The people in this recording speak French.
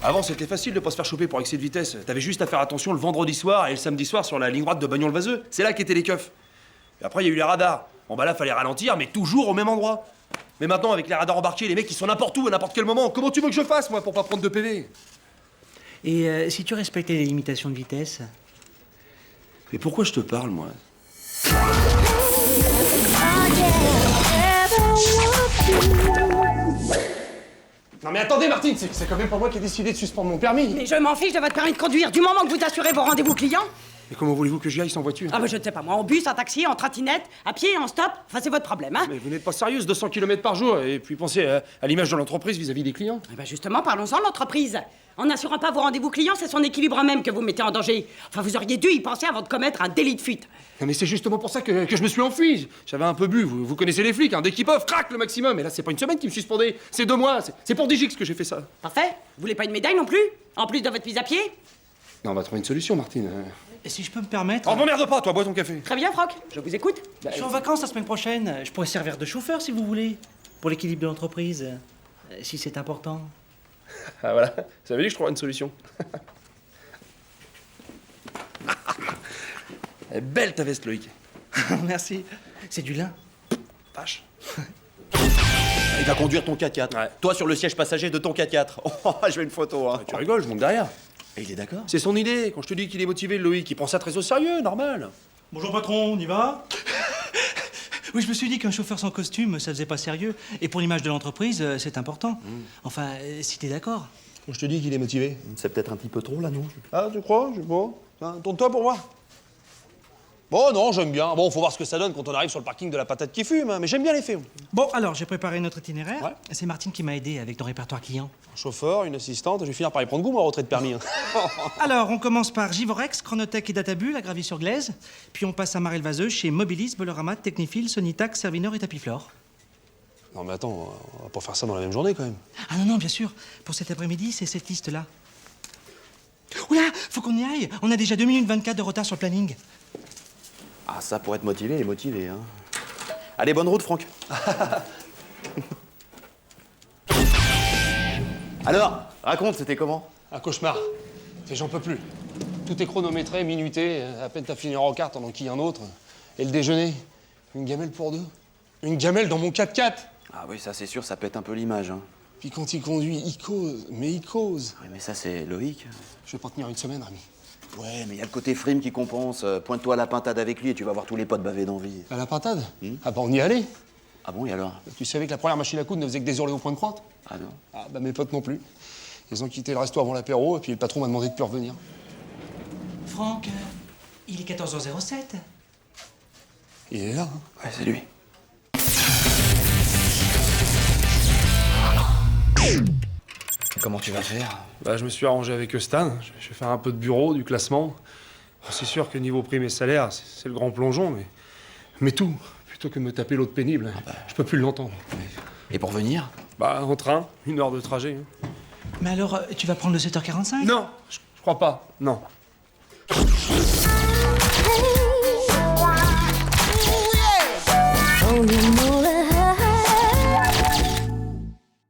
Avant, c'était facile de pas se faire choper pour excès de vitesse. T'avais juste à faire attention le vendredi soir et le samedi soir sur la ligne droite de Bagnols-Vaseux. C'est là qu'étaient les keufs. Et après, il y a eu les radars. Bon, bah là, fallait ralentir, mais toujours au même endroit. Mais maintenant, avec les radars embarqués, les mecs, ils sont n'importe où, à n'importe quel moment. Comment tu veux que je fasse, moi, pour pas prendre de PV? Et si tu respectais les limitations de vitesse? Mais pourquoi je te parle, moi? Non mais attendez, Martine, c'est quand même pas moi qui ai décidé de suspendre mon permis. Mais je m'en fiche de votre permis de conduire, du moment que vous assurez vos rendez-vous clients. Mais comment voulez-vous que j'y aille sans voiture? Ah bah je ne sais pas, moi, en bus, en taxi, en trottinette, à pied, en stop, enfin c'est votre problème, hein. Mais vous n'êtes pas sérieuse, 200 km par jour, et puis pensez à l'image de l'entreprise vis-à-vis des clients. Eh ben justement, parlons-en de l'entreprise. En n'assurant pas vos rendez-vous clients, c'est son équilibre même que vous mettez en danger. Enfin, vous auriez dû y penser avant de commettre un délit de fuite. Non mais c'est justement pour ça que je me suis enfui. J'avais un peu bu, vous connaissez les flics, hein, dès qu'ils peuvent, crac le maximum. Et là, c'est pas une semaine qui me suspendait, c'est 2 mois. C'est pour Digix que j'ai fait ça. Parfait. Vous voulez pas une médaille non plus? En plus de votre mise à pied? Non, on va trouver une solution, Martine. Et si je peux me permettre... Oh, m'emmerde pas, toi, bois ton café. Très bien, Franck, je vous écoute. Je suis en vacances la semaine prochaine. Je pourrais servir de chauffeur si vous voulez. Pour l'équilibre de l'entreprise. Si c'est important. Ah voilà, ça veut dire que je trouverai une solution. Elle est belle ta veste, Loïc. Merci. C'est du lin. Vache. Il va conduire ton 4x4. Ouais. Toi sur le siège passager de ton 4x4. Oh, je veux une photo, hein. Tu rigoles, je monte derrière. Et il est d'accord? C'est son idée. Quand je te dis qu'il est motivé, Loïc, il prend ça très au sérieux, normal. Bonjour patron, on y va? Oui, je me suis dit qu'un chauffeur sans costume, ça faisait pas sérieux. Et pour l'image de l'entreprise, c'est important. Enfin, si t'es d'accord. Quand je te dis qu'il est motivé. C'est peut-être un petit peu trop là, non? Ah, tu crois? Je sais pas. Tiens, tourne-toi pour voir. Bon, non, j'aime bien. Bon, faut voir ce que ça donne quand on arrive sur le parking de la patate qui fume, hein, mais j'aime bien les faits. Bon, alors, j'ai préparé notre itinéraire. Ouais. C'est Martine qui m'a aidé avec ton répertoire client. Un chauffeur, une assistante, je vais finir par y prendre goût, moi, retrait de permis. Hein. Alors, on commence par Givorex, Chronotech et Databull, à Gravy-sur-Glaise. Puis on passe à Marelle-Vaseux chez Mobilis, Bolorama, Technifil, Sonitac, Servinor et Tapiflore. Non, mais attends, on va pas faire ça dans la même journée, quand même. Ah non, bien sûr. Pour cet après-midi, c'est cette liste-là. Oula, faut qu'on y aille. On a déjà 2 minutes 24 de retard sur le planning. Ah, ça, pour être motivé, il est motivé, hein. Allez, bonne route, Franck. Alors, raconte, c'était comment? Un cauchemar. J'en peux plus. Tout est chronométré, minuté, à peine t'as fini en carte, pendant qu'il y a un autre. Et le déjeuner, une gamelle pour 2. Une gamelle dans mon 4x4. Ah oui, ça, c'est sûr, ça pète un peu l'image, hein. Puis quand il conduit, il cause, mais il cause. Oui, mais ça, c'est Loïc. Je vais pas tenir une semaine, Rémi. Ouais, mais il y a le côté frime qui compense. Pointe-toi à la pintade avec lui et tu vas voir tous les potes baver d'envie. À la pintade? Ah bah on y allait. Ah bon, et alors? Tu savais que la première machine à coudre ne faisait que des hurlets au point de crotte? Ah non? Ah bah mes potes non plus. Ils ont quitté le resto avant l'apéro et puis le patron m'a demandé de plus revenir. Franck, il est 14h07. Il est là, hein. Ouais, c'est lui. Comment tu vas faire? Bah je me suis arrangé avec Stan. Je vais faire un peu de bureau, du classement. Bon, c'est sûr que niveau prime et salaire, c'est le grand plongeon, mais tout. Plutôt que de me taper l'autre pénible, je peux plus l'entendre. Et pour venir? Bah en train, 1 heure de trajet. Hein. Mais alors, tu vas prendre le 7h45? Non, je crois pas, non. Only